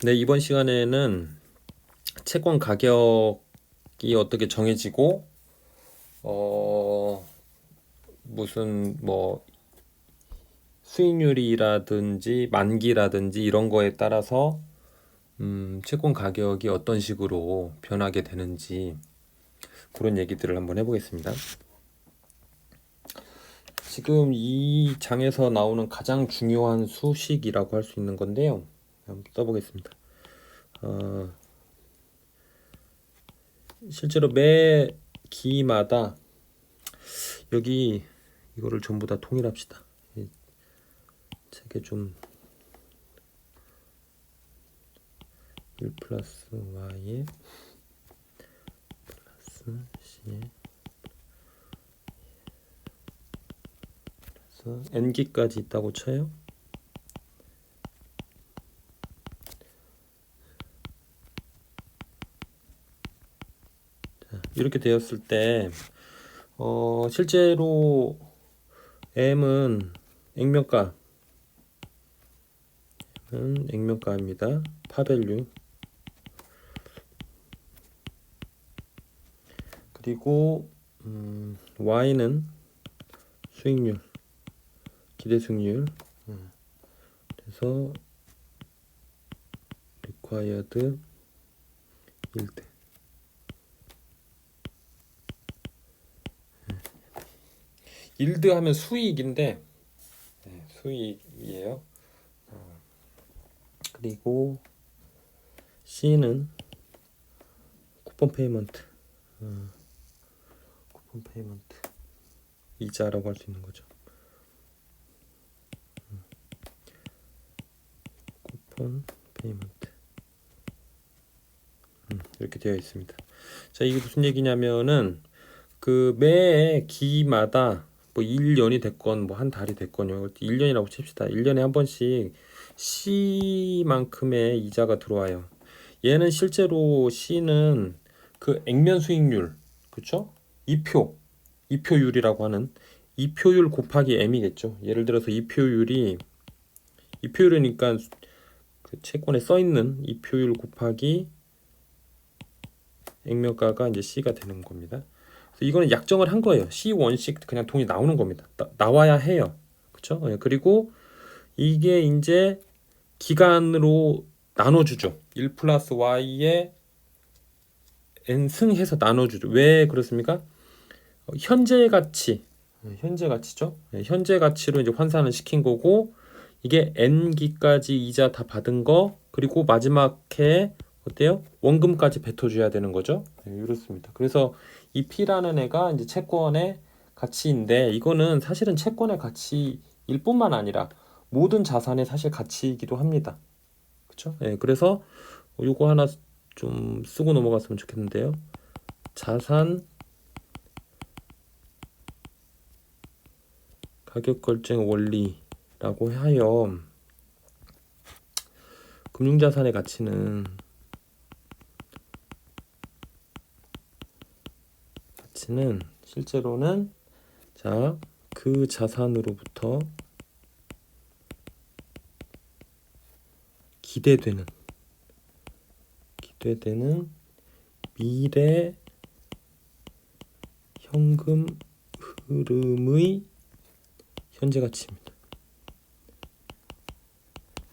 네, 이번 시간에는 채권 가격이 어떻게 정해지고, 어, 무슨 뭐 수익률이라든지 만기라든지 이런 거에 따라서 채권 가격이 어떤 식으로 변하게 되는지 그런 얘기들을 한번 해보겠습니다. 지금 이 장에서 나오는 가장 중요한 수식이라고 할 수 있는 건데요. 한번 써보겠습니다. 어, 실제로 매 기마다 여기 이거를 전부 다 통일합시다. 이 책에 좀 1 플러스 y에 플러스 c에 그래서 n기까지 있다고 쳐요. 자, 이렇게 되었을 때 실제로 m은 액면가입니다. 파밸류. 그리고 y는 수익률, 기대 수익률. 그래서 required yield. 일드 하면 수익인데 수익이에요. 그리고 C는 쿠폰 페이먼트, 쿠폰 페이먼트 이자라고 할 수 있는 거죠. 쿠폰 페이먼트 이렇게 되어 있습니다. 자, 이게 무슨 얘기냐면은 그 매 기마다 뭐 1년이 됐건 뭐 한 달이 됐건요. 1년이라고 칩시다. 1년에 한 번씩 C만큼의 이자가 들어와요. 얘는 실제로 C는 그 액면 수익률, 그쵸? 이표율이라고 하는 이표율 곱하기 M이겠죠. 예를 들어서 이표율이니까 그 채권에 써 있는 이표율 곱하기 액면가가 이제 C가 되는 겁니다. 그래서 이거는 약정을 한 거예요. C1씩 그냥 돈이 나오는 겁니다. 나와야 해요. 그쵸? 예, 그리고 이게 이제 기간으로 나눠주죠. 1 플러스 y에 n승해서 나눠주죠. 왜 그렇습니까? 현재 가치죠. 현재 가치로 이제 환산을 시킨 거고, 이게 n기까지 이자 다 받은 거, 그리고 마지막 해에 어때요? 원금까지 뱉어줘야 되는 거죠. 이렇습니다. 그래서 이 P라는 애가 이제 채권의 가치인데, 이거는 사실은 채권의 가치일 뿐만 아니라 모든 자산의 사실 가치이기도 합니다. 그렇죠? 예, 그래서 요거 하나 좀 쓰고 넘어갔으면 좋겠는데요. 자산 가격 결정 원리라고 하여 금융자산의 가치는 실제로는 자, 그 자산으로부터 기대되는 미래 현금 흐름의 현재 가치입니다.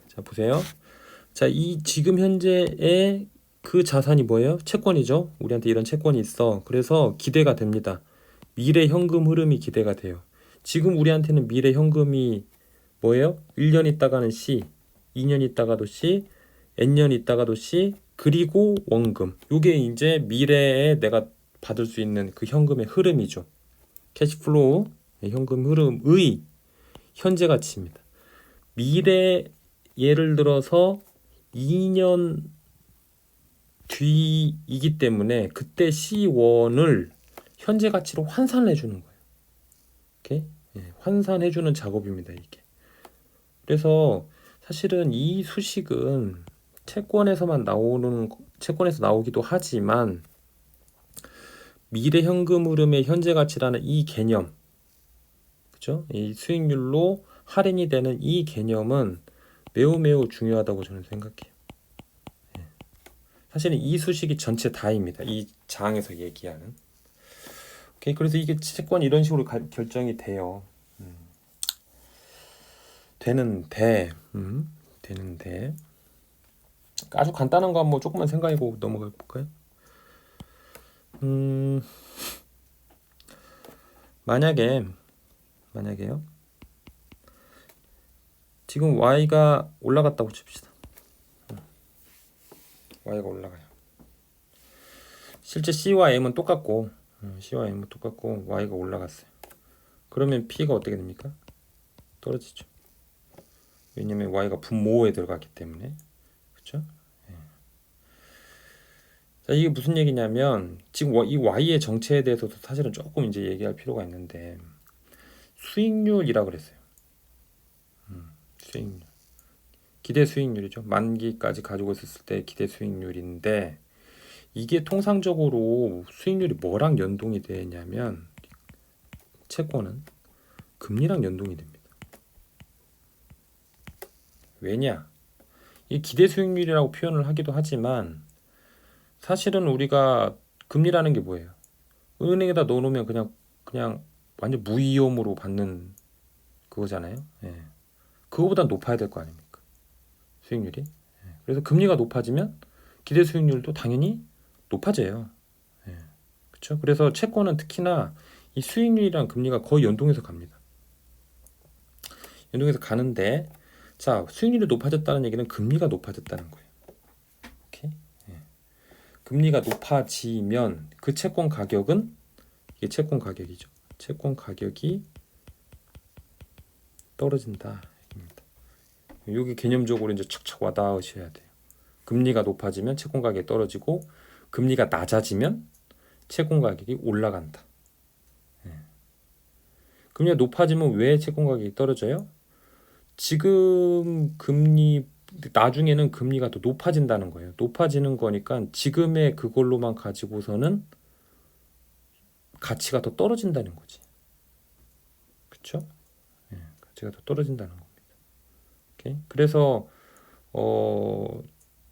자, 보세요. 자, 이 지금 현재의 그 자산이 뭐예요? 채권이죠. 우리한테 이런 채권이 있어. 그래서 기대가 됩니다. 미래 현금 흐름이 기대가 돼요. 지금 우리한테는 미래 현금이 뭐예요? 1년 있다가는 C, 2년 있다가도 C, N년 있다가도 C, 그리고 원금. 요게 이제 미래에 내가 받을 수 있는 그 현금의 흐름이죠. 캐시플로우, 현금 흐름의 현재 가치입니다. 미래, 예를 들어서 2년 뒤이기 때문에 그때 C1을 현재 가치로 환산해 주는 거예요. 이렇게 환산해 주는 작업입니다, 이게. 그래서 사실은 이 수식은 채권에서 나오기도 하지만 미래 현금 흐름의 현재 가치라는 이 개념, 그죠? 이 수익률로 할인이 되는 이 개념은 매우 매우 중요하다고 저는 생각해요. 사실은 이 수식이 전체 다입니다. 이 장에서 얘기하는. 오케이, 그래서 이게 채권 이런 식으로 결정이 돼요. 되는데 아주 간단한 거 한번 조금만 생각해보고 넘어가 볼까요? 만약에요. 지금 y가 올라갔다고 칩시다. y가 올라가요. 실제 c와 m은 똑같고 y가 올라갔어요. 그러면 p가 어떻게 됩니까? 떨어지죠. 왜냐면 y가 분모에 들어갔기 때문에. 그렇죠? 자, 이게 무슨 얘기냐면 지금 이 y의 정체에 대해서도 사실은 조금 이제 얘기할 필요가 있는데 수익률이라 그랬어요. 수익률. 기대 수익률이죠. 만기까지 가지고 있었을 때 기대 수익률인데 이게 통상적으로 수익률이 뭐랑 연동이 되냐면 채권은 금리랑 연동이 됩니다. 왜냐? 이 기대 수익률이라고 표현을 하기도 하지만 사실은 우리가 금리라는 게 뭐예요? 은행에다 넣어놓으면 그냥 완전 무위험으로 받는 그거잖아요. 예. 그거보다 높아야 될 거 아닙니까? 수익률이. 예. 그래서 금리가 높아지면 기대 수익률도 당연히 높아져요. 예. 그렇죠? 그래서 채권은 특히나 이 수익률이랑 금리가 거의 연동해서 갑니다. 연동해서 가는데 자, 수익률이 높아졌다는 얘기는 금리가 높아졌다는 거예요. 오케이? 예. 금리가 높아지면 그 채권 가격은 이게 채권 가격이죠. 채권 가격이 떨어진다. 여기 개념적으로 이제 척척 와닿으셔야 돼요. 금리가 높아지면 채권 가격이 떨어지고 금리가 낮아지면 채권 가격이 올라간다. 예. 금리가 높아지면 왜 채권 가격이 떨어져요? 지금 금리 나중에는 금리가 더 높아진다는 거예요. 높아지는 거니까 지금의 그걸로만 가지고서는 가치가 더 떨어진다는 거지. 그렇죠? 예, 가치가 더 떨어진다는 겁니다. 오케이? 그래서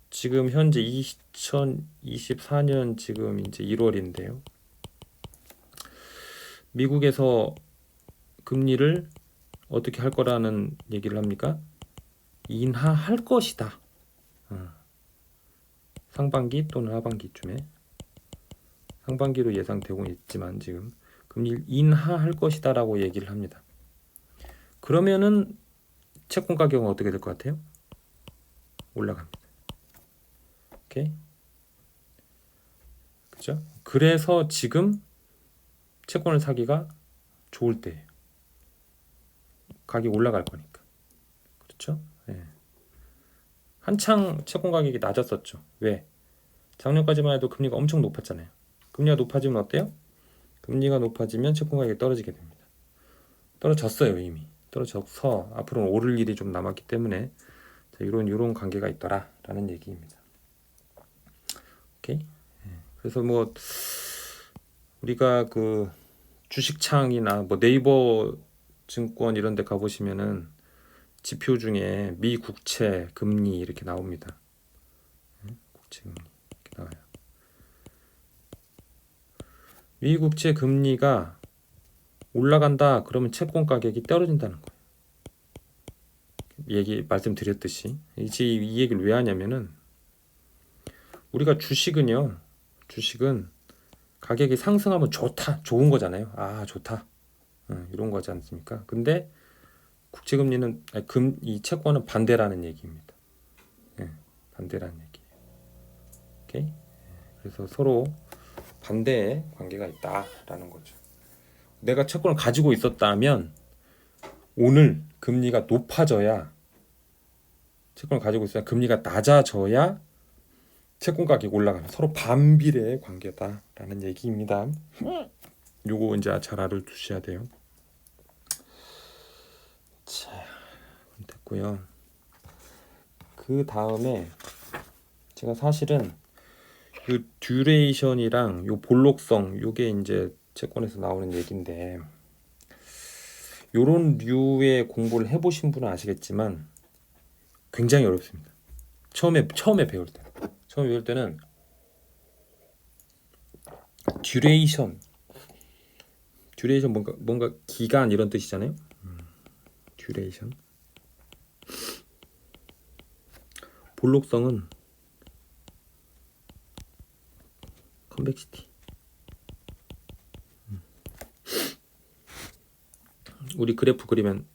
지금 현재 2024년 지금 이제 1월인데요. 미국에서 금리를 어떻게 할 거라는 얘기를 합니까? 인하할 것이다. 상반기 또는 하반기쯤에 상반기로 예상되고 있지만 지금 금리를 인하할 것이다라고 얘기를 합니다. 그러면은 채권 가격은 어떻게 될 것 같아요? 올라갑니다. 오케이? 그죠? 그래서 지금 채권을 사기가 좋을 때예요. 가격이 올라갈 거니까. 그렇죠? 예. 한창 채권 가격이 낮았었죠. 왜? 작년까지만 해도 금리가 엄청 높았잖아요. 금리가 높아지면 어때요? 금리가 높아지면 채권 가격이 떨어지게 됩니다. 떨어졌어요, 이미. 떨어져서 앞으로는 오를 일이 좀 남았기 때문에 자, 이런 관계가 있더라라는 얘기입니다. 오케이? 그래서 뭐 우리가 그 주식창이나 뭐 네이버 증권 이런 데 가보시면은 지표 중에 미 국채 금리 이렇게 나옵니다. 국채 금리 이렇게 나와요. 미 국채 금리가 올라간다 그러면 채권 가격이 떨어진다는 거예요. 말씀드렸듯이 이 얘기를 왜 하냐면은 우리가 주식은 가격이 상승하면 좋은 거잖아요. 아, 좋다. 이런 거지 않습니까? 근데 국채금리는 이 채권은 반대라는 얘기입니다. 반대라는 얘기예요. 오케이? 그래서 서로 반대의 관계가 있다라는 거죠. 내가 채권을 가지고 있었다면 오늘 금리가 높아져야 채권을 가지고 있어야 금리가 낮아져야 채권 가격이 올라가는 서로 반비례의 관계다라는 얘기입니다. 요거 이제 잘 알아두셔야 돼요. 자, 됐고요. 그 다음에 제가 사실은 그 듀레이션이랑 요 볼록성 요게 이제 채권에서 나오는 얘기인데 요런 류의 공부를 해보신 분은 아시겠지만 굉장히 어렵습니다. 처음에 배울 때는 듀레이션. 듀레이션 뭔가 기간 이런 뜻이잖아요. 듀레이션. 볼록성은 컨벡시티. 우리 그래프 그리면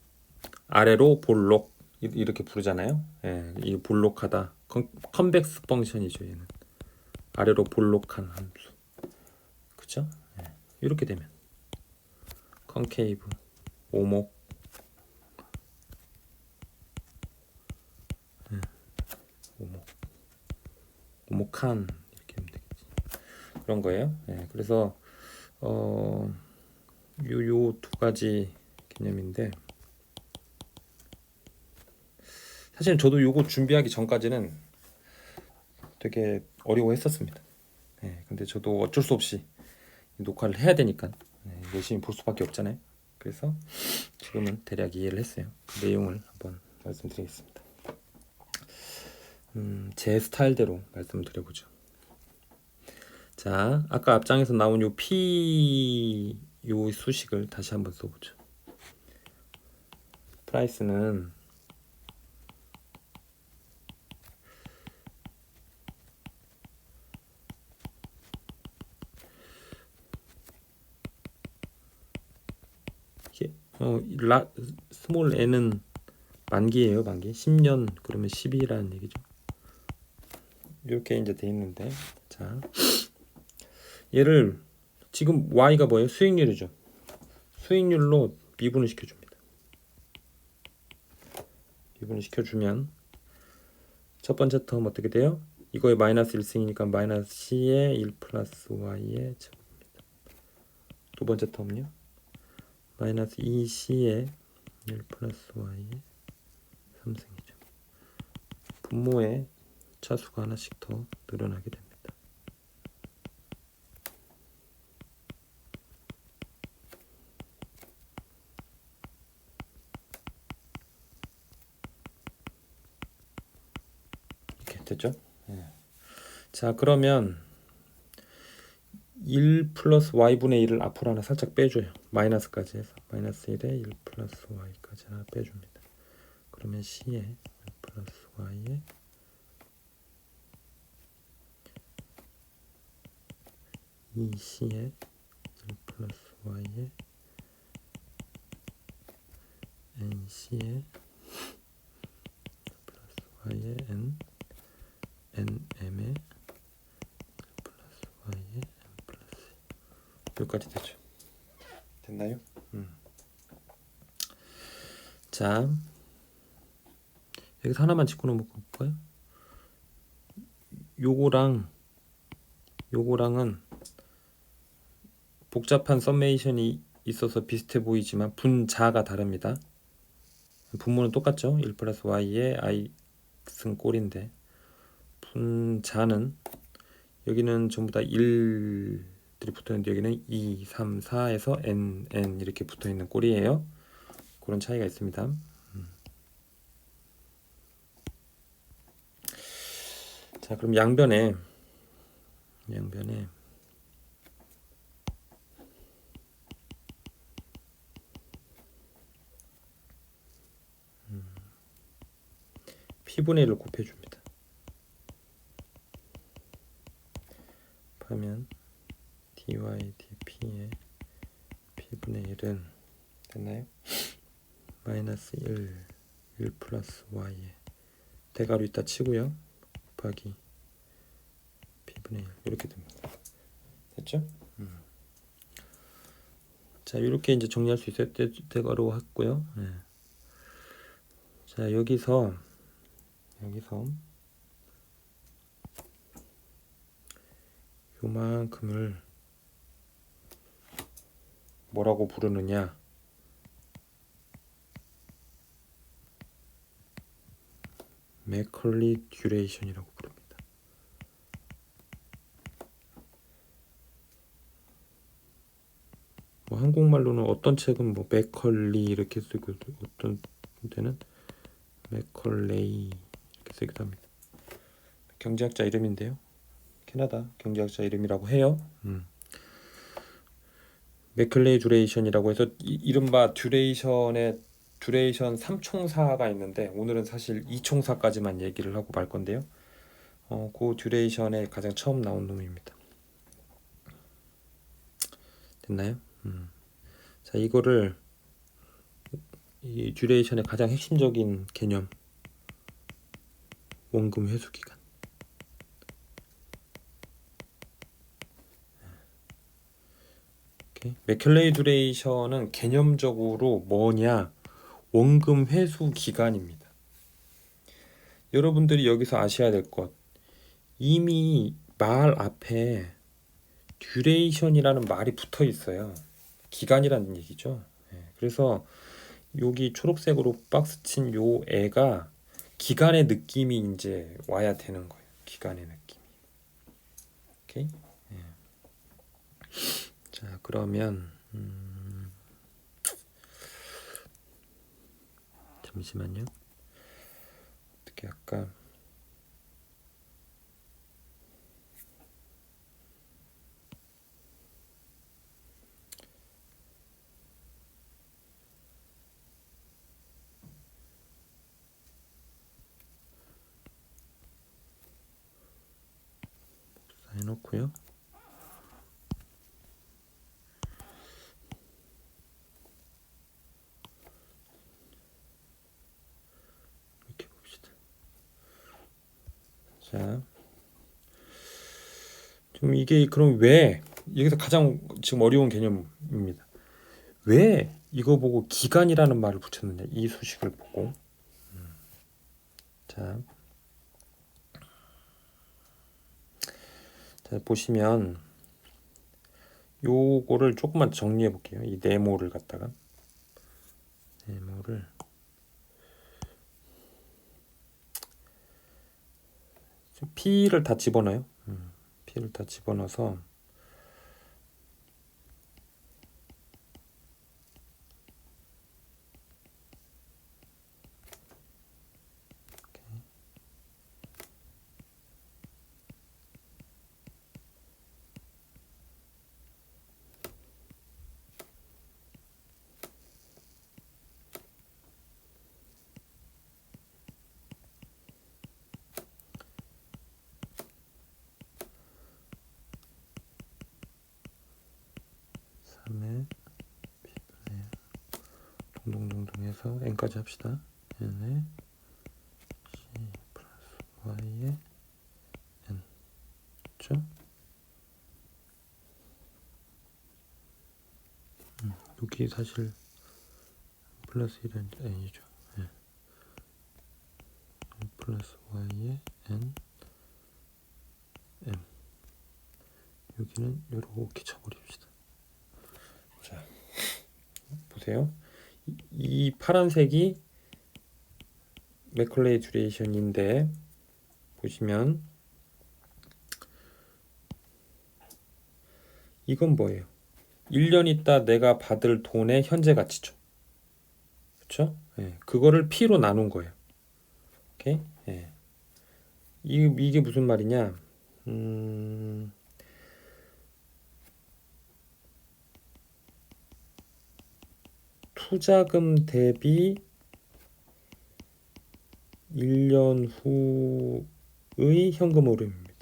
아래로 볼록 이렇게 부르잖아요. 예, 이 볼록하다. 컨벡스 펑션이죠. 얘는 아래로 볼록한 함수. 그쵸? 예, 이렇게 되면 컨케이브, 오목, 예, 오목한 이렇게 하면 되겠지. 그런 거예요. 예, 그래서 요 두 가지 개념인데 사실 저도 요거 준비하기 전까지는 되게 어려워했었습니다. 예, 근데 저도 어쩔 수 없이 녹화를 해야 되니까 열심히 볼 수밖에 없잖아요. 그래서 지금은 대략 이해를 했어요. 그 내용을 한번 말씀드리겠습니다. 제 스타일대로 말씀을 드려보죠. 자, 아까 앞장에서 나온 요 P 요 수식을 다시 한번 써보죠. 프라이스는 스몰 n은 만기예요. 만기 10년 그러면 10이라는 얘기죠. 이렇게 이제 돼 있는데, 자 얘를 지금 y가 뭐예요? 수익률이죠. 수익률로 미분을 시켜줍니다. 미분을 시켜주면 첫 번째 텀 어떻게 돼요? 이거에 마이너스 1승이니까 마이너스 c에 1 플러스 y의 제곱입니다. 두 번째 텀은요? 마이너스 2c에 1 플러스 y의 3승이죠. 분모에 차수가 하나씩 더 늘어나게 됩니다. 이렇게 됐죠? 네. 자, 그러면 1 플러스 y분의 1을 앞으로 하나 살짝 빼줘요. 마이너스까지 해서 마이너스 1에 1 플러스 y까지 하나 빼줍니다. 그러면 c에 1 플러스 y에 2c에 1 플러스 y에 nc에 1 플러스 y에 nm에 1 플러스 y에 n 플러스 여기까지 되죠. 됐나요? 자, 여기서 하나만 짚고 넘어갈까요? 요거랑은 복잡한 썸메이션이 있어서 비슷해 보이지만 분자가 다릅니다. 분모는 똑같죠. 1 플러스 y에 i승 꼴인데 분자는 여기는 전부 다 1들이 붙어있는데 여기는 2, 3, 4에서 n 이렇게 붙어있는 꼴이에요. 그런 차이가 있습니다. 자, 그럼 양변에 p분의 1을 곱해줍니다. 하면 dy dp의 p분의 1은 됐나요? 마이너스 1 플러스 y에 대괄호 있다 치고요. 곱하기 p분의 1 이렇게 됩니다. 됐죠? 자, 이렇게 이제 정리할 수 있어요. 대괄호 했고요. 네. 자, 여기서 요만큼을 뭐라고 부르느냐? 맥컬리 듀레이션이라고 부릅니다. 뭐 한국말로는 어떤 책은 뭐 맥컬리 이렇게 쓰고 어떤 데는 맥컬레이 이렇게 쓰기도 합니다. 경제학자 이름인데요. 캐나다 경제학자 이름이라고 해요. 맥클레이 듀레이션이라고 해서 이른바 듀레이션 3총사가 있는데 오늘은 사실 2총사까지만 얘기를 하고 말 건데요. 그 듀레이션에 가장 처음 나온 놈입니다. 됐나요? 자, 이거를 이 듀레이션의 가장 핵심적인 개념, 원금 회수 기간. 맥켈레이 듀레이션은 개념적으로 뭐냐? 원금 회수 기간입니다. 여러분들이 여기서 아셔야 될 것, 이미 말 앞에 듀레이션이라는 말이 붙어 있어요. 기간이라는 얘기죠. 그래서 여기 초록색으로 박스 친 요 애가 기간의 느낌이 이제 와야 되는 거예요. 기간의 느낌. 오케이? 자, 그러면 잠시만요. 어떻게 할까? 해놓고요. 이렇게 봅시다. 자, 좀 이게 그럼 왜 여기서 가장 지금 어려운 개념입니다. 왜 이거 보고 기간이라는 말을 붙였느냐? 이 수식을 보고. 자, 보시면 요거를 조금만 정리해 볼게요. 이 네모를 갖다가 네모를 P를 다 집어넣어요. P를 다 집어넣어서 동동동동 해서 n까지 합시다. n에 c 플러스 y에 n. 그렇죠? 여기 사실 플러스 1은 n이죠. 네. 플러스 y에 n m. 여기는 이렇게 쳐버립시다. 자, 보세요. 이 파란색이 맥컬레이 듀레이션인데 보시면 이건 뭐예요? 1년 있다 내가 받을 돈의 현재 가치죠. 그렇죠? 예, 그거를 P로 나눈 거예요. 오케이? 예. 이게 무슨 말이냐? 투자금 대비 1년 후의 현금 흐름입니다.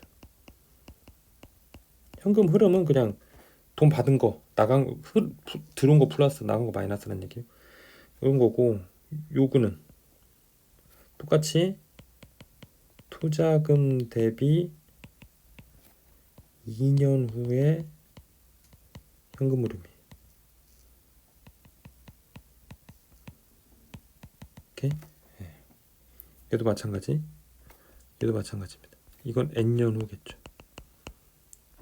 현금 흐름은 그냥 돈 받은 거 들어온 거 플러스 나간 거 마이너스라는 얘기예요. 이런 거고, 요거는 똑같이 투자금 대비 2년 후에 현금 흐름이. 오케이? 얘도 마찬가지. 얘도 마찬가지입니다. 이건 n년 후겠죠.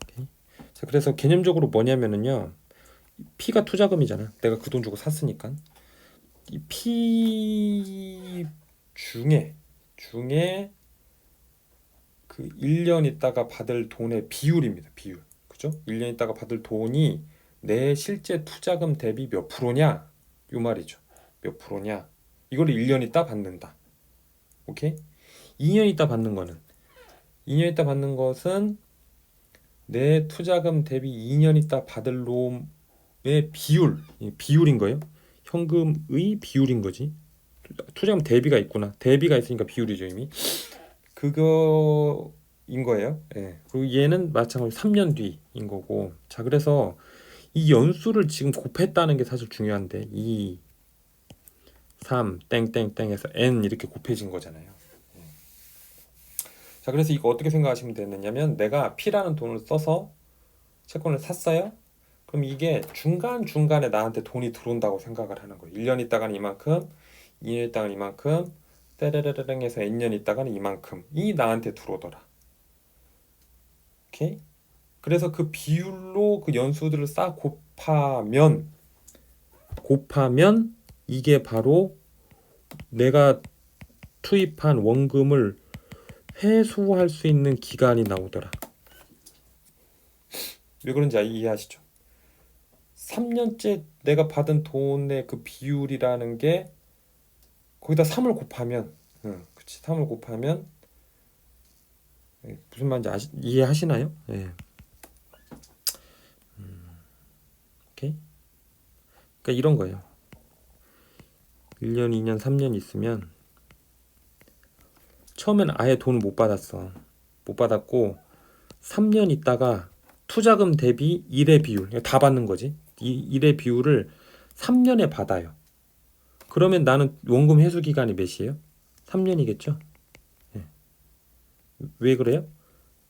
오케이? 자, 그래서 개념적으로 뭐냐면은요, P가 투자금이잖아. 내가 그 돈 주고 샀으니까. 이 P 중에 그 1년 있다가 받을 돈의 비율입니다. 비율. 그죠? 1년 있다가 받을 돈이 내 실제 투자금 대비 몇 프로냐? 요 말이죠. 몇 프로냐? 이거를 1년 있다 받는다. 오케이? 2년 있다 받는 거는 2년 있다 받는 것은 내 투자금 대비 2년 있다 받을 비율, 비율인 거예요. 현금의 비율인 거지. 투자금 대비가 있구나. 대비가 있으니까 비율이죠 이미. 그거인 거예요. 예. 그리고 얘는 마찬가지로 3년 뒤인 거고. 자, 그래서 이 연수를 지금 곱했다는 게 사실 중요한데 2, 3, 땡땡땡에서 n 이렇게 곱해진 거잖아요. 자, 그래서 이거 어떻게 생각하시면 되느냐면 내가 P라는 돈을 써서 채권을 샀어요. 그럼 이게 중간중간에 나한테 돈이 들어온다고 생각을 하는 거예요. 1년 있다가는 이만큼, 2년 있다가는 이만큼, 때레레레랭 해서 N년 있다가는 이만큼이 나한테 들어오더라. 오케이? 그래서 그 비율로 그 연수들을 싹 곱하면 이게 바로 내가 투입한 원금을 회수할 수 있는 기간이 나오더라. 왜 그런지 이해하시죠? 3년째 내가 받은 돈의 그 비율이라는 게 거기다 3을 곱하면, 그치, 3을 곱하면 무슨 말인지 이해하시나요? 예. 오케이. 그러니까 이런 거예요. 1년, 2년, 3년 있으면 처음엔 아예 돈을 못 받았어. 못 받았고 3년 있다가 투자금 대비 1의 비율, 다 받는 거지. 이 1의 비율을 3년에 받아요. 그러면 나는 원금 회수 기간이 몇이에요? 3년이겠죠? 예. 왜 그래요?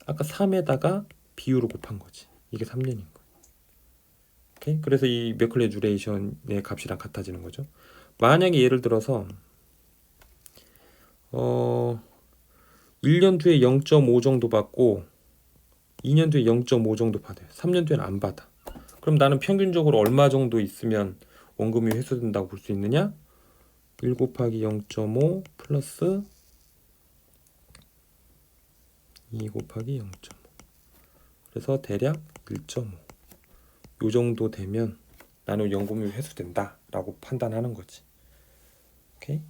아까 3에다가 비율을 곱한 거지. 이게 3년인 거예요. 오케이? 그래서 이 맥클레 듀레이션의 값이랑 같아지는 거죠. 만약에 예를 들어서 1년 뒤에 0.5 정도 받고 2년 뒤에 0.5 정도 받아요. 3년 뒤에는 안 받아. 그럼 나는 평균적으로 얼마 정도 있으면 원금이 회수된다고 볼 수 있느냐? 1 곱하기 0.5 플러스 2 곱하기 0.5. 그래서 대략 1.5. 요 정도 되면 나는 원금이 회수된다 라고 판단하는 거지. 오케이?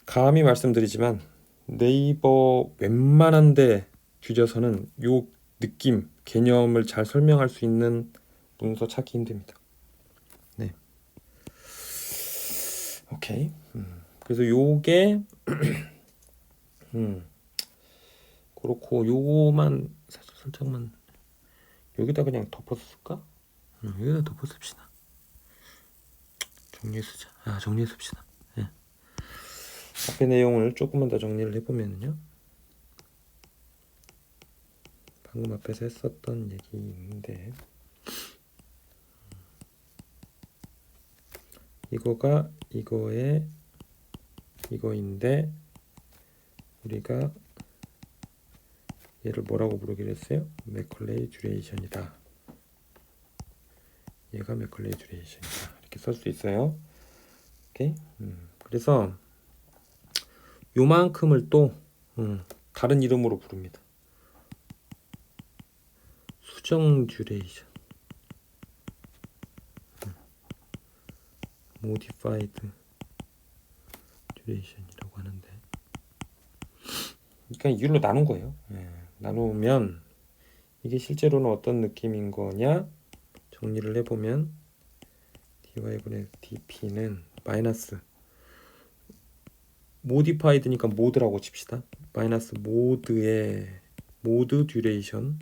감히 말씀드리지만 네이버 웬만한 데 뒤져서는 요 느낌, 개념을 잘 설명할 수 있는 문서 찾기 힘듭니다. 네. 오케이. 그래서 요게 그렇고 요거만 살짝만 여기다 그냥 덮어쓸까? 여기다 덮어씁시다. 정리해쓰자. 정리해씁시다. 네. 앞에 내용을 조금만 더 정리를 해보면요. 방금 앞에서 했었던 얘기인데 이거가 이거인데 우리가 얘를 뭐라고 부르기로 했어요? 맥컬레이 듀레이션이다. 얘가 맥컬레이 듀레이션이다. 이렇게 쓸 수 있어요. 오케이? 그래서 요만큼을 또 다른 이름으로 부릅니다. 수정 듀레이션, modified duration이라고 하는데, 그러니까 이걸로 나눈 거예요. 나누면 이게 실제로는 어떤 느낌인 거냐? 정리를 해보면 dy분의 dp는 마이너스 modified니까 모드라고 칩시다. 마이너스 모드 듀레이션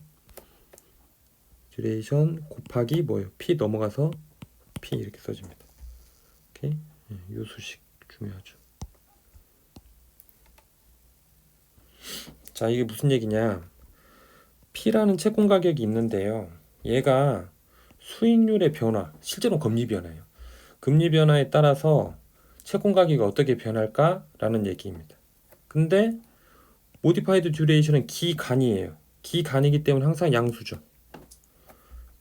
곱하기 뭐예요? p 넘어가서 p 이렇게 써집니다. 오케이? 요 수식 중요하죠. 자, 이게 무슨 얘기냐? P라는 채권 가격이 있는데요. 얘가 수익률의 변화, 실제로 금리 변화예요. 금리 변화에 따라서 채권 가격이 어떻게 변할까라는 얘기입니다. 근데 모디파이드 듀레이션은 기간이에요. 기간이기 때문에 항상 양수죠.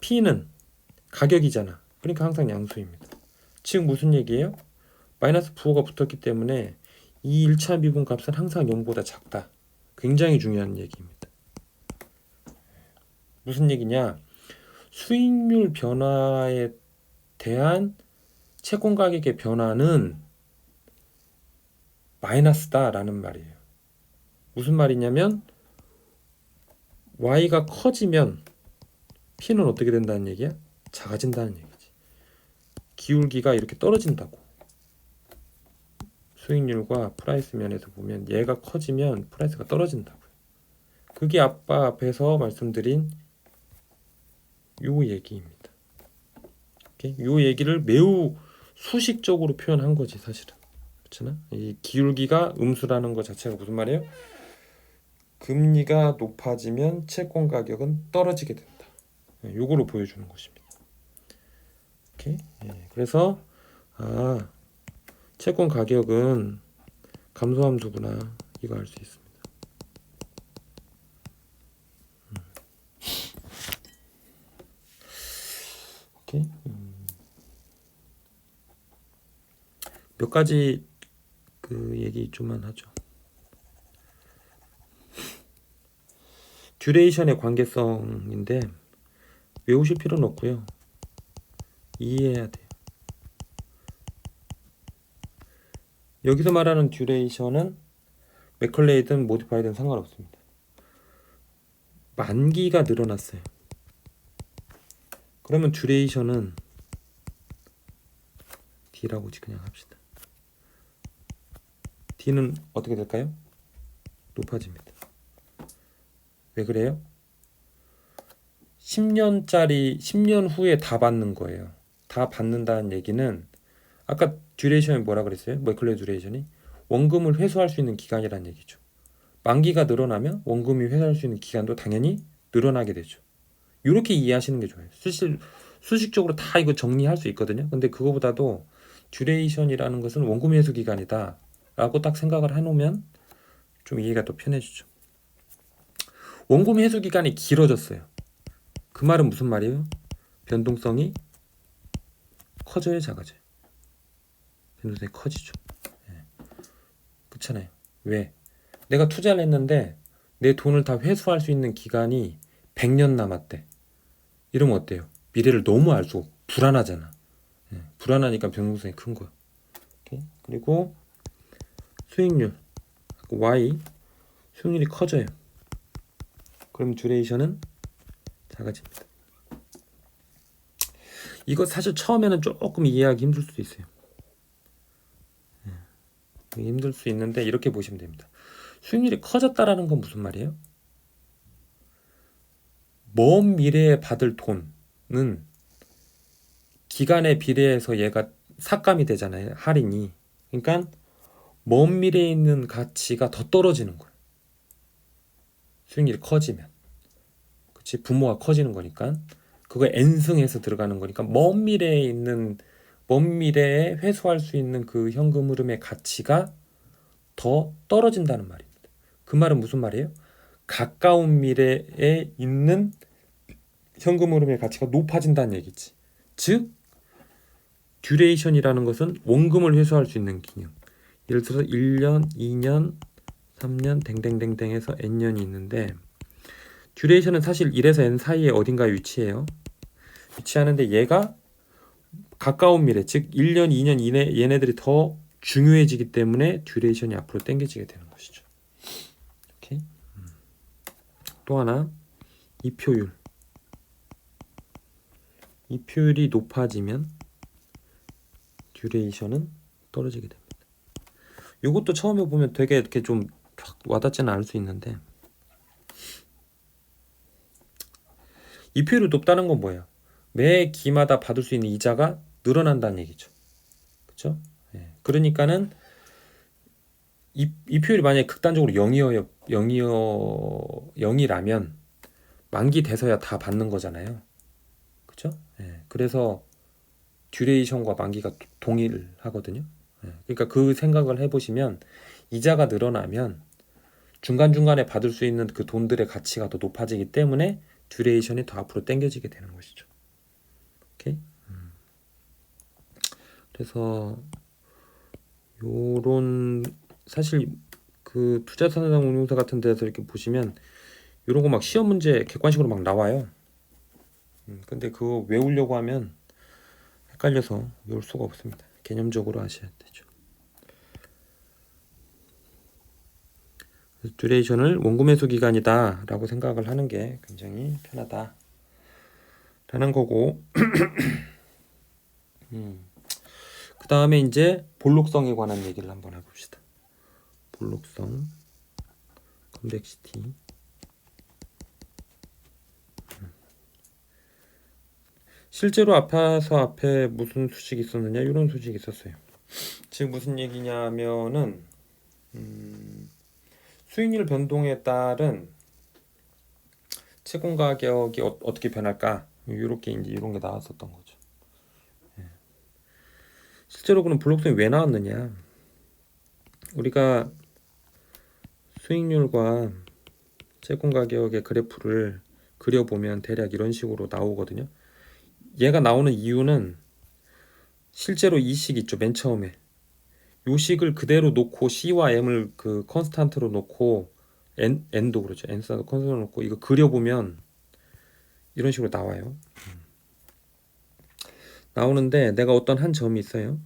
P는 가격이잖아. 그러니까 항상 양수입니다. 즉 무슨 얘기예요? 마이너스 부호가 붙었기 때문에 이 1차 미분 값은 항상 0보다 작다. 굉장히 중요한 얘기입니다. 무슨 얘기냐? 수익률 변화에 대한 채권 가격의 변화는 마이너스다라는 말이에요. 무슨 말이냐면 Y가 커지면 P는 어떻게 된다는 얘기야? 작아진다는 얘기지. 기울기가 이렇게 떨어진다고. 수익률과 프라이스 면에서 보면 얘가 커지면 프라이스가 떨어진다고요. 그게 아까 앞에서 말씀드린 요 얘기입니다. 오케이? 요 얘기를 매우 수식적으로 표현한 거지 사실은. 그렇잖아? 이 기울기가 음수라는 것 자체가 무슨 말이에요? 금리가 높아지면 채권 가격은 떨어지게 된다. 요거로 보여주는 것입니다. 오케이? 그래서 채권 가격은 감소함수구나 이거 알 수 있습니다. 오케이? 몇 가지 그 얘기 좀만 하죠. 듀레이션의 관계성인데 외우실 필요는 없고요. 이해해야 돼요. 여기서 말하는 듀레이션은 맥컬레이든 모디파이든 상관없습니다. 만기가 늘어났어요. 그러면 듀레이션은 D라고 그냥 합시다. D는 어떻게 될까요? 높아집니다. 왜 그래요? 10년 후에 다 받는 거예요. 다 받는다는 얘기는 아까 듀레이션이 뭐라 그랬어요? 맥컬레이 듀레이션이 원금을 회수할 수 있는 기간이란 얘기죠. 만기가 늘어나면 원금이 회수할 수 있는 기간도 당연히 늘어나게 되죠. 이렇게 이해하시는 게 좋아요. 수식적으로 다 이거 정리할 수 있거든요. 근데 그거보다도 듀레이션이라는 것은 원금 회수 기간이다 라고 딱 생각을 해놓으면 좀 이해가 더 편해지죠. 원금 회수 기간이 길어졌어요. 그 말은 무슨 말이에요? 변동성이 커져요, 작아져요? 변동성이 커지죠. 그렇잖아요. 왜? 내가 투자를 했는데 내 돈을 다 회수할 수 있는 기간이 100년 남았대. 이러면 어때요? 미래를 너무 알 수 없고 불안하잖아. 불안하니까 변동성이 큰 거야. 오케이? 그리고 수익률 Y 수익률이 커져요. 그럼 듀레이션은 작아집니다. 이거 사실 처음에는 조금 이해하기 힘들 수도 있어요. 힘들 수 있는데 이렇게 보시면 됩니다. 수익률이 커졌다라는 건 무슨 말이에요? 먼 미래에 받을 돈은 기간에 비례해서 얘가 삭감이 되잖아요. 할인이. 그러니까 먼 미래에 있는 가치가 더 떨어지는 거예요. 수익률이 커지면. 그치? 부모가 커지는 거니까. 그거 N승해서 들어가는 거니까 먼 미래에 회수할 수 있는 그 현금 흐름의 가치가 더 떨어진다는 말입니다. 그 말은 무슨 말이에요? 가까운 미래에 있는 현금 흐름의 가치가 높아진다는 얘기지. 즉 듀레이션이라는 것은 원금을 회수할 수 있는 기능. 예를 들어서 1년, 2년, 3년 댕댕댕댕 해서 N년이 있는데 듀레이션은 사실 1에서 N 사이에 어딘가에 위치하는데 얘가 가까운 미래, 즉 1년, 2년 이내 얘네들이 더 중요해지기 때문에 듀레이션이 앞으로 당겨지게 되는 것이죠. 오케이? 또 하나 이표율. 이표율이 높아지면 듀레이션은 떨어지게 됩니다. 이것도 처음에 보면 되게 이렇게 좀 와닿지는 않을 수 있는데 이표율이 높다는 건 뭐예요? 매 기마다 받을 수 있는 이자가 늘어난다는 얘기죠. 그렇죠? 그러니까는 이표율이 만약에 극단적으로 0이라면 만기 돼서야 다 받는 거잖아요. 그렇죠? 그래서 듀레이션과 만기가 동일하거든요. 그러니까 그 생각을 해보시면 이자가 늘어나면 중간중간에 받을 수 있는 그 돈들의 가치가 더 높아지기 때문에 듀레이션이 더 앞으로 당겨지게 되는 것이죠. 오케이? 그래서 요런 사실 그 투자산장 운용사 같은 데서 이렇게 보시면 요런 거 막 시험 문제 객관식으로 막 나와요. 근데 그거 외우려고 하면 헷갈려서 외울 수가 없습니다. 개념적으로 아셔야 되죠. 듀레이션을 원금 회수 기간이다 라고 생각을 하는 게 굉장히 편하다. 라는 거고 그 다음에 이제 볼록성에 관한 얘기를 한번 해봅시다. 볼록성, 컨벡시티. 실제로 앞에 무슨 수식이 있었느냐, 이런 수식이 있었어요. 즉 무슨 얘기냐면은 수익률 변동에 따른 채권 가격이 어떻게 변할까, 이렇게 이제 이런 게 나왔었던 거죠. 실제로 그럼 볼록성이 왜 나왔느냐? 우리가 수익률과 채권 가격의 그래프를 그려보면 대략 이런 식으로 나오거든요. 얘가 나오는 이유는 실제로 이 식 있죠, 맨 처음에. 요 식을 그대로 놓고 C와 M을 그 컨스탄트로 놓고 N도 그렇죠. N사도 컨스탄트로 놓고 이거 그려보면 이런 식으로 나와요. 나오는데 내가 어떤 한 점이 있어요.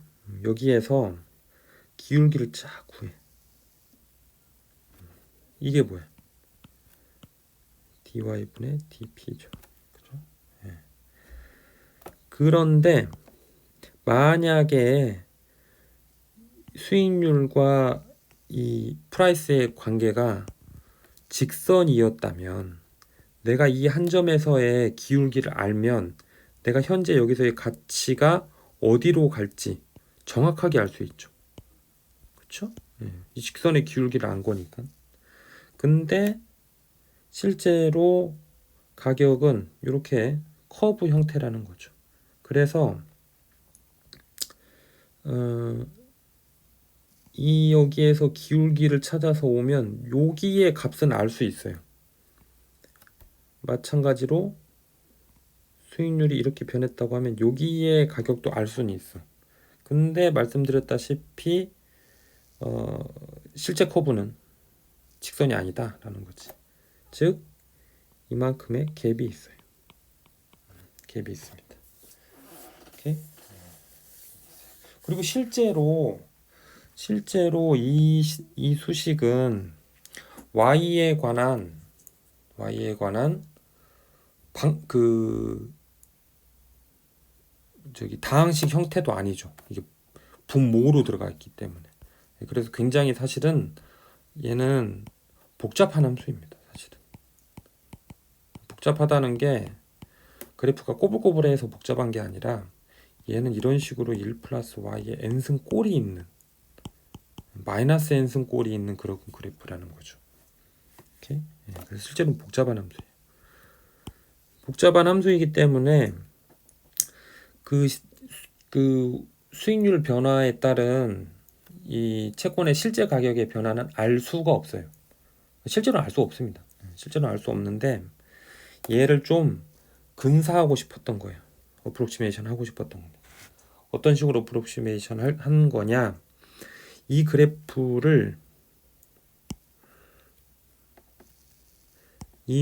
여기에서 기울기를 쫙 구해. 이게 뭐야? dy분의 dp죠. 그죠? 예. 그런데 만약에 수익률과 이 프라이스의 관계가 직선이었다면, 내가 이 한 점에서의 기울기를 알면 내가 현재 여기서의 가치가 어디로 갈지 정확하게 알 수 있죠. 그렇죠? 이 직선의 기울기를 안 거니까. 근데 실제로 가격은 이렇게 커브 형태라는 거죠. 그래서 이 여기에서 기울기를 찾아서 오면 여기의 값은 알 수 있어요. 마찬가지로 수익률이 이렇게 변했다고 하면 여기의 가격도 알 수는 있어. 근데 말씀드렸다시피 실제 커브는 직선이 아니다라는 거지. 즉 이만큼의 갭이 있어요. 갭이 있습니다. 오케이? 그리고 실제로 이 수식은 y에 관한 다항식 형태도 아니죠. 이게 분모로 들어가 있기 때문에. 그래서 굉장히 사실은 얘는 복잡한 함수입니다. 사실은 복잡하다는 게 그래프가 꼬불꼬불해서 복잡한 게 아니라 얘는 이런 식으로 1 플러스 y에 n승 꼴이 있는, 마이너스 n승 꼴이 있는 그런 그래프라는 거죠. 오케이? 그래서 실제로는 복잡한 함수예요. 복잡한 함수이기 때문에 그 수익률 변화에 따른 이 채권의 실제 가격의 변화는 알 수가 없어요. 실제로는 알 수 없습니다. 실제로는 알 수 없는데 얘를 좀 근사하고 싶었던 거예요. 어프록시메이션 하고 싶었던 겁니다. 어떤 식으로 어프록시메이션 한 거냐? 이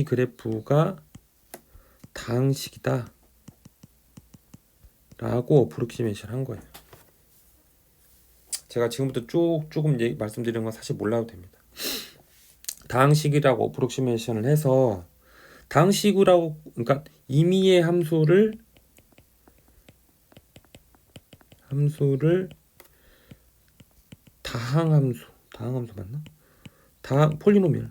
그래프가 다항식이다 라고 어프록시메이션 한 거예요. 제가 지금부터 조금 말씀드리는 건 사실 몰라도 됩니다. 다항식이라고 어프록시메이션을 해서, 다항식이라고, 그러니까 임의의 함수를 다항함수 맞나? 폴리노미얼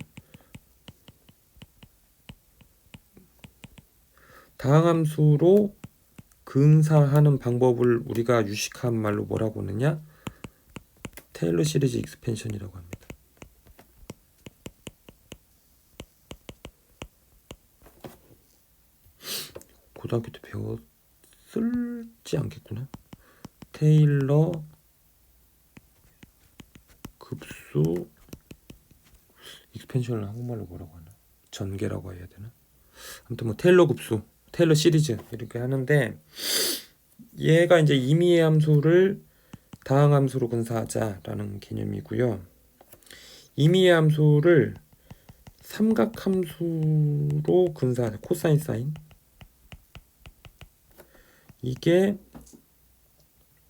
다항함수로 근사하는 방법을 우리가 유식한 말로 뭐라고 하느냐? 테일러 시리즈 익스펜션이라고 합니다. 고등학교 때 배웠을지 않겠구나. 테일러 급수 익스펜션을 한국말로 뭐라고 하나? 전개라고 해야 되나? 아무튼 뭐 테일러 급수, 테일러 시리즈 이렇게 하는데, 얘가 이제 임의의 함수를 다항함수로 근사하자라는 개념이고요. 임의의 함수를 삼각함수로 근사하자, 코사인 사인. 이게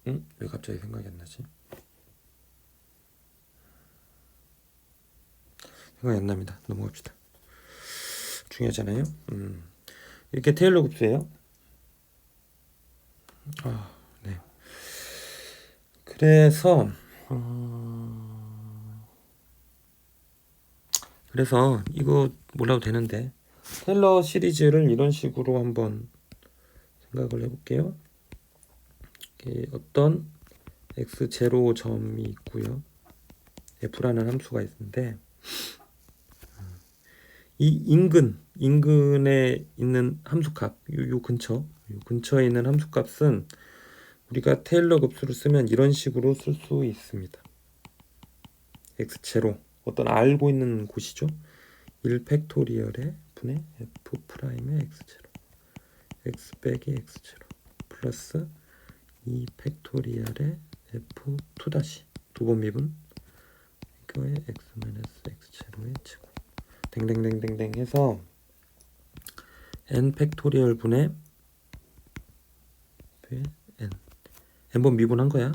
왜 갑자기 생각이 안 나지? 생각이 안 납니다. 넘어갑시다. 중요하잖아요. 이렇게 테일러 급수예요. 네. 그래서 그래서 이거 몰라도 되는데 테일러 시리즈를 이런 식으로 한번 생각을 해볼게요. 어떤 x0점이 있고요. f라는 함수가 있는데 이 인근에 있는 함수값, 요 근처에 있는 함수값은 우리가 테일러 급수를 쓰면 이런 식으로 쓸 수 있습니다. x0 어떤 알고 있는 곳이죠. 1 팩토리얼에 분의 f 프라임의 x0 x 빼기 x0 플러스 2 팩토리얼에 f 2 다시 두 번 미분 이거에 x 마이너스 x0의 제곱 댕댕댕댕댕 해서 n 팩토리얼 분의 n번 미분한 거야.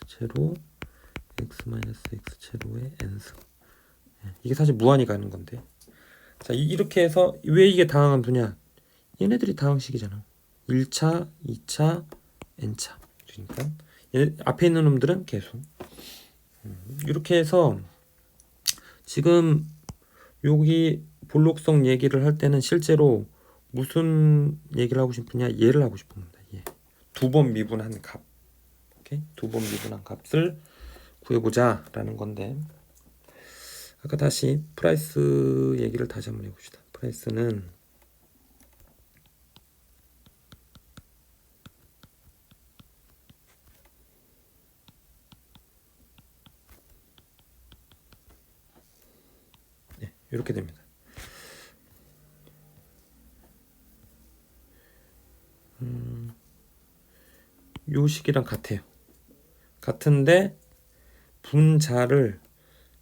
x0 x 마이너스 x0의 n승. 이게 사실 무한히 가는 건데. 자, 이렇게 해서 왜 이게 다항함수냐? 얘네들이 다항식이잖아. 1차, 2차, n차. 그러니까 앞에 있는 놈들은 계수. 이렇게 해서 지금 여기 볼록성 얘기를 할 때는 실제로 무슨 얘기를 하고 싶으냐? 얘를 하고 싶은 겁니다. 얘. 두 번 미분한 값. 오케이? 두 번 미분한 값을 구해보자 라는 건데 아까 다시 프라이스 얘기를 다시 한번 해봅시다. 프라이스는 네, 이렇게 됩니다. 요 식이랑 같아요. 같은데 분자를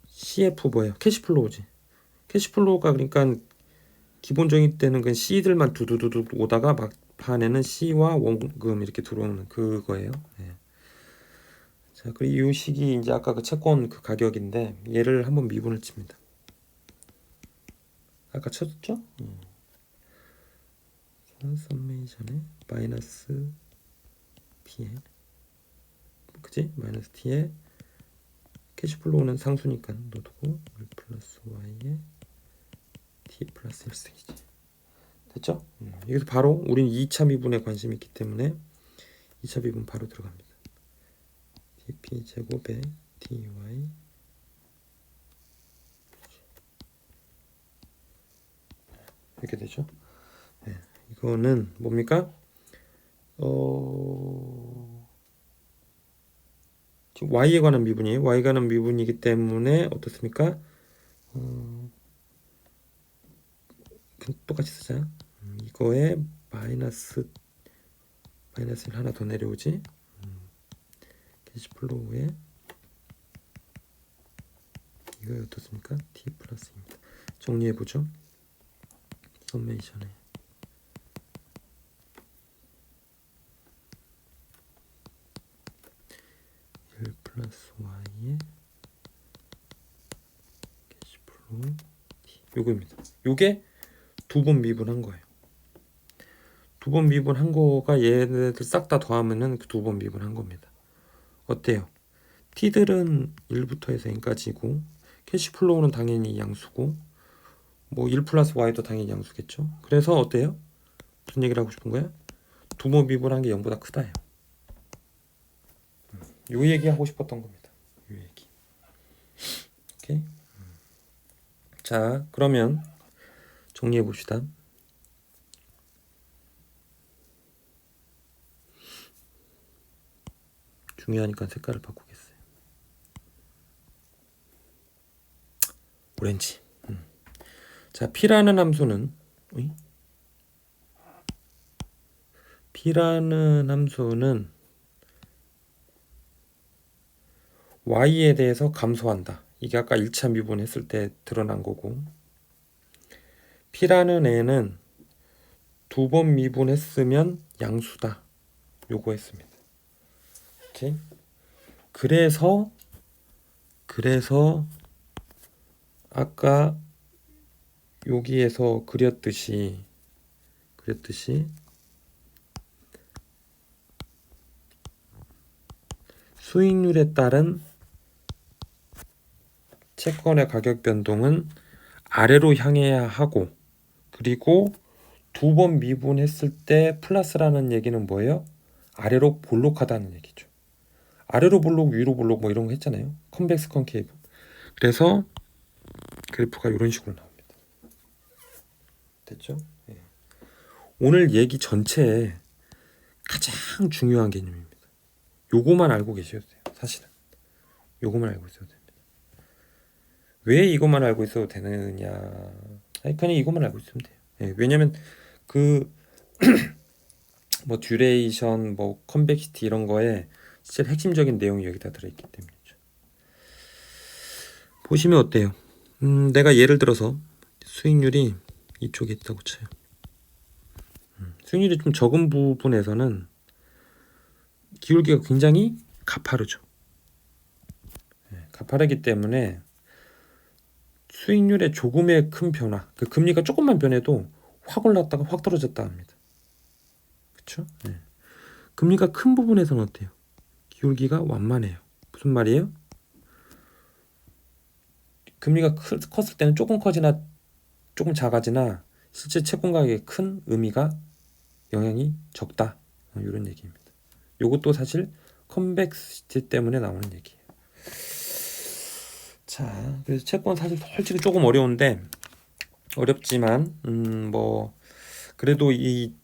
CF 뭐예요? 캐시플로우지. 캐시플로우가 그러니까 기본적인 때는 그 C들만 두두두두 오다가 막판에는 C와 원금 이렇게 들어오는 그거예요. 네. 자, 그리고 이 식이 이제 아까 그 채권 그 가격인데 얘를 한번 미분을 칩니다. 아까 쳤죠? 서메이션에 마이너스 T에 그지? 마이너스 T에 캐시플로우는 상수니까 넣어두고 1 플러스 Y에 T 플러스 1승이지. 됐죠? 여기서 바로 우린 2차 미분에 관심이 있기 때문에 2차 미분 바로 들어갑니다. dp 제곱에 dy 이렇게 되죠. 네, 이거는 뭡니까? 지금 y에 관한 미분이에요. y에 관한 미분이기 때문에 어떻습니까? 똑같이 쓰자. 이거에 마이너스 1 하나 더 내려오지. 캐시플로우에 이거 어떻습니까? t 플러스입니다. 정리해 보죠. 서메이션에 1 플러스 y에 캐시플로우 t 요거입니다. 요게 두 번 미분한 거예요. 두 번 미분한 거가 얘네들 싹 다 더하면은 그 두 번 미분한 겁니다. 어때요? t들은 1부터 해서 n까지고 캐시플로우는 당연히 양수고 뭐 1 플러스 y도 당연히 양수겠죠. 그래서 어때요? 무슨 얘기를 하고 싶은 거야? 두 번 미분한 게 0보다 크다요. 요 얘기 하고 싶었던 겁니다. 요 얘기. 오케이. 자, 그러면 정리해 봅시다. 중요하니까 색깔을 바꾸겠어요. 오렌지. 자, p라는 함수는 p라는 함수는 y에 대해서 감소한다. 이게 아까 1차 미분했을 때 드러난 거고 p라는 애는 두 번 미분했으면 양수다. 요거 했습니다. 오케이. 그래서 아까 여기에서 그렸듯이 수익률에 따른 채권의 가격 변동은 아래로 향해야 하고, 그리고 2번 미분했을 때 플러스라는 얘기는 뭐예요? 아래로 볼록하다는 얘기죠. 아래로 볼록, 위로 볼록 뭐 이런 거 했잖아요. 컨벡스, 컨케이브. 그래서 그래프가 이런 식으로 나옵니다. 됐죠? 예. 오늘 얘기 전체에 가장 중요한 개념입니다. 요거만 알고 계셔도 돼요. 사실은 요거만 알고 있어도 됩니다. 왜 이것만 알고 있어도 되느냐? 아니 그냥 이것만 알고 있으면 돼요. 예, 왜냐면 그 뭐 듀레이션, 뭐 컨벡시티 이런 거에 진짜 핵심적인 내용이 여기다 들어있기 때문이죠. 보시면 어때요? 내가 예를 들어서 수익률이 이쪽에 있다고 쳐요. 수익률이 좀 적은 부분에서는 기울기가 굉장히 가파르죠. 예, 가파르기 때문에 수익률의 조금의 큰 변화, 그 금리가 조금만 변해도 확 올랐다가 확 떨어졌다 합니다. 그렇죠? 네. 금리가 큰 부분에서는 어때요? 기울기가 완만해요. 무슨 말이에요? 금리가 컸을 때는 조금 커지나 조금 작아지나 실제 채권 가격에 큰 의미가 영향이 적다. 이런 얘기입니다. 이것도 사실 컨벡시티 때문에 나오는 얘기예요. 자, 그래서 채권 사실 솔직히 조금 어렵지만 뭐 그래도 이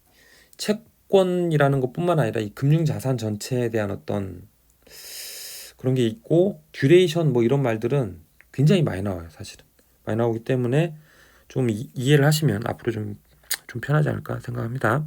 채권이라는 것뿐만 아니라 이 금융자산 전체에 대한 어떤 그런 게 있고 듀레이션 뭐 이런 말들은 굉장히 많이 나와요. 사실은 많이 나오기 때문에 좀 이해를 하시면 앞으로 좀 편하지 않을까 생각합니다.